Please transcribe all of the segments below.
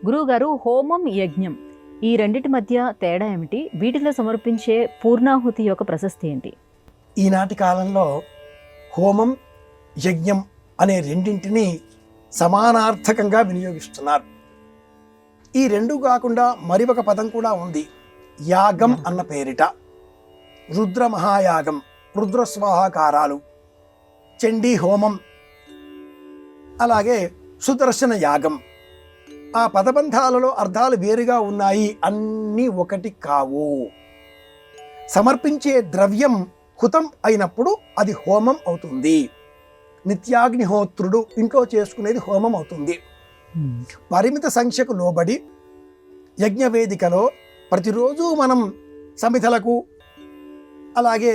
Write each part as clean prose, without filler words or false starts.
గురువుగారు, హోమం, యజ్ఞం ఈ రెండిటి మధ్య తేడా ఏమిటి? వీటిలో సమర్పించే పూర్ణాహుతి యొక్క ప్రశస్తి ఏంటి? ఈనాటి కాలంలో హోమం, యజ్ఞం అనే రెండింటిని సమానార్థకంగా వినియోగిస్తున్నారు. ఈ రెండు కాకుండా మరి ఒక పదం కూడా ఉంది, యాగం అన్న పేరిట. రుద్ర మహాయాగం, రుద్ర స్వాహాకారాలు, చండీ హోమం, అలాగే సుదర్శన యాగం. ఆ పదబంధాలలో అర్థాలు వేరుగా ఉన్నాయి, అన్నీ ఒకటి కావు. సమర్పించే ద్రవ్యం హుతం అయినప్పుడు అది హోమం అవుతుంది. నిత్యాగ్నిహోత్రుడు ఇంట్లో చేసుకునేది హోమం అవుతుంది. పరిమిత సంఖ్యకు లోబడి యజ్ఞవేదికలో ప్రతిరోజు మనం సమిధలకు అలాగే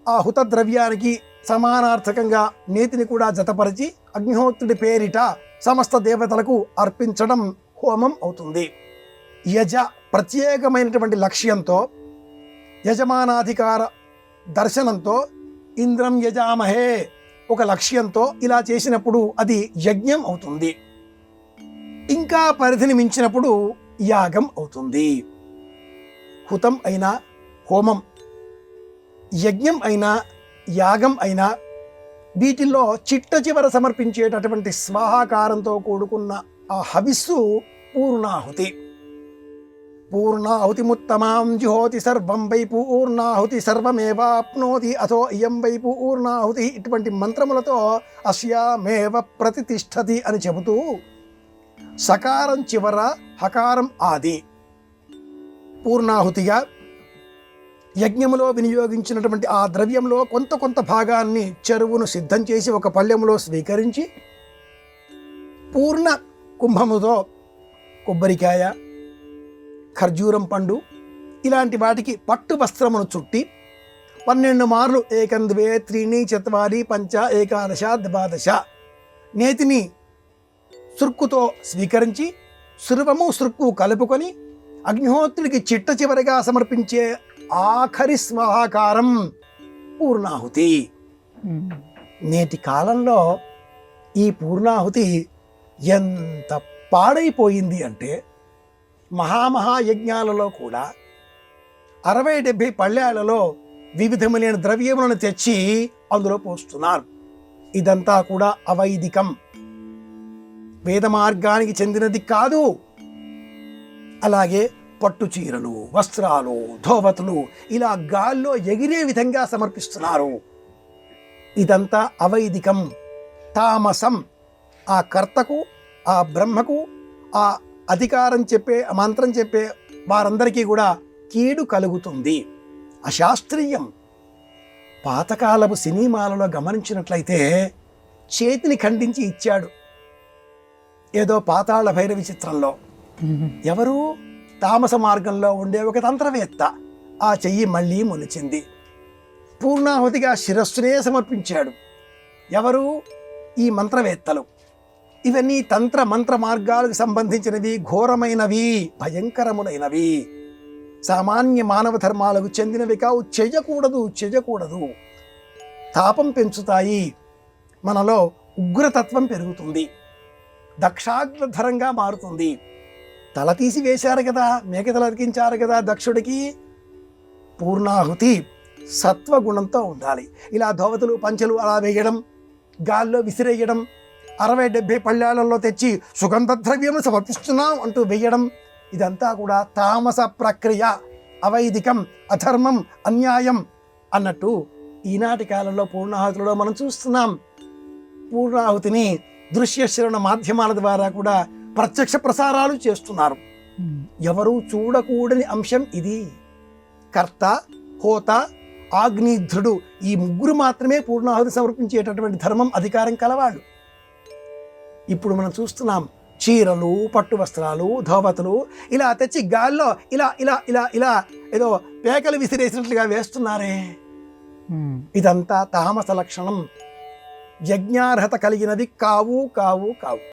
ఆ హుత ద్రవ్యానికి సమానార్థకంగా నేతిని కూడా జతపరిచి అగ్నిహోత్రుడి పేరిట సమస్త దేవతలకు అర్పించడం హోమం అవుతుంది. యజ ప్రత్యేకమైనటువంటి లక్ష్యంతో, యజమానాధికార దర్శనంతో, ఇంద్రం యజామహే ఒక లక్ష్యంతో ఇలా చేసినప్పుడు అది యజ్ఞం అవుతుంది. ఇంకా పరిధిని మించినప్పుడు యాగం అవుతుంది. హుతం అయినా, హోమం, యజ్ఞం అయినా, యాగం అయినా వీటిల్లో చిట్ట చివర సమర్పించేటటువంటి స్వాహాకారంతో కూడుకున్న ఆ హవిస్సు పూర్ణాహుతి. పూర్ణాహుతిముత్తమాం జుహోతి సర్వం వై పూర్ణాహుతి సర్వమేవాప్నోతి అథో ఇయం వై పూర్ణాహుతి ఇటువంటి మంత్రములతో అస్యామేవ ప్రతితిష్ఠతి అని చెబుతూ సకారం చివర హకారం ఆది పూర్ణాహుతిగా యజ్ఞములో వినియోగించినటువంటి ఆ ద్రవ్యంలో కొంత భాగాన్ని చెరువును సిద్ధం చేసి ఒక పళ్ళెములో స్వీకరించి పూర్ణ కుంభముతో కొబ్బరికాయ, ఖర్జూరం పండు ఇలాంటి వాటికి పట్టు వస్త్రమును చుట్టి 12 మార్లు 1 2 3 4 5 ఏకాదశ ద్వాదశ నేతిని సుర్కుతో స్వీకరించి సురువము సృక్కు కలుపుకొని అగ్నిహోత్రుడికి చిట్ట చివరిగా సమర్పించే ఆఖరి స్వాహాకారం పూర్ణాహుతి. నేటి కాలంలో ఈ పూర్ణాహుతి ఎంత పాడైపోయింది అంటే మహాయజ్ఞాలలో కూడా 60-70 పళ్ళేళ్లలో వివిధములైన ద్రవ్యములను తెచ్చి అందులో పోస్తున్నారు. ఇదంతా కూడా అవైదికం, వేద మార్గానికి చెందినది కాదు. అలాగే పట్టు చీరలు, వస్త్రాలు, ధోవతులు ఇలా గాల్లో ఎగిరే విధంగా సమర్పిస్తున్నారు. ఇదంతా అవైదికం, తామసం. ఆ కర్తకు, ఆ బ్రహ్మకు, ఆ అధికారం చెప్పే మంత్రం చెప్పే వారందరికీ కూడా కీడు కలుగుతుంది, అశాస్త్రీయం. పాతకాలపు సినిమాలలో గమనించినట్లయితే చేతిని ఖండించి ఇచ్చాడు ఏదో పాతాళ భైరవి చిత్రంలో. ఎవరు? తామస మార్గంలో ఉండే ఒక తంత్రవేత్త. ఆ చెయ్యి మళ్ళీ మొలిచింది. పూర్ణాహుతిగా శిరస్సునే సమర్పించాడు. ఎవరు? ఈ మంత్రవేత్తలు. ఇవన్నీ తంత్ర మంత్ర మార్గాలకు సంబంధించినవి, ఘోరమైనవి, భయంకరములైనవి, సామాన్య మానవ ధర్మాలకు చెందినవి కావు. చెయ్యకూడదు. తాపం పెంచుతాయి, మనలో ఉగ్రతత్వం పెరుగుతుంది, దక్షాగ్రధరంగా మారుతుంది. తల తీసి వేశారు కదా, మేకతలు అతికించారు కదా దక్షుడికి. పూర్ణాహుతి సత్వగుణంతో ఉండాలి. ఇలా ధోవతులు, పంచెలు అలా వేయడం, గాల్లో విసిరేయడం, 60-70 పళ్ళాలలో తెచ్చి సుగంధ ద్రవ్యములు సమర్పిస్తున్నాం అంటూ వేయడం, ఇదంతా కూడా తామస ప్రక్రియ, అవైదికం, అధర్మం, అన్యాయం అన్నట్టు ఈనాటి కాలంలో పూర్ణాహుతిలో మనం చూస్తున్నాం. పూర్ణాహుతిని దృశ్య శ్రవణ మాధ్యమాల ద్వారా కూడా ప్రత్యక్ష ప్రసారాలు చేస్తున్నారు. ఎవరు చూడకూడని అంశం ఇది. కర్త, హోత, ఆగ్నిధ్రుడు ఈ ముగ్గురు మాత్రమే పూర్ణాహుతి సమర్పించేటటువంటి ధర్మం, అధికారం కలవాళ్ళు. ఇప్పుడు మనం చూస్తున్నాం, చీరలు, పట్టు వస్త్రాలు, ధోవతులు ఇలా తెచ్చి గాల్లో ఇలా ఇలా ఇలా ఇలా ఏదో పేకలు విసిరేసినట్లుగా వేస్తున్నారే. ఇదంతా తామస లక్షణం, యజ్ఞార్హత కలిగినది కావు.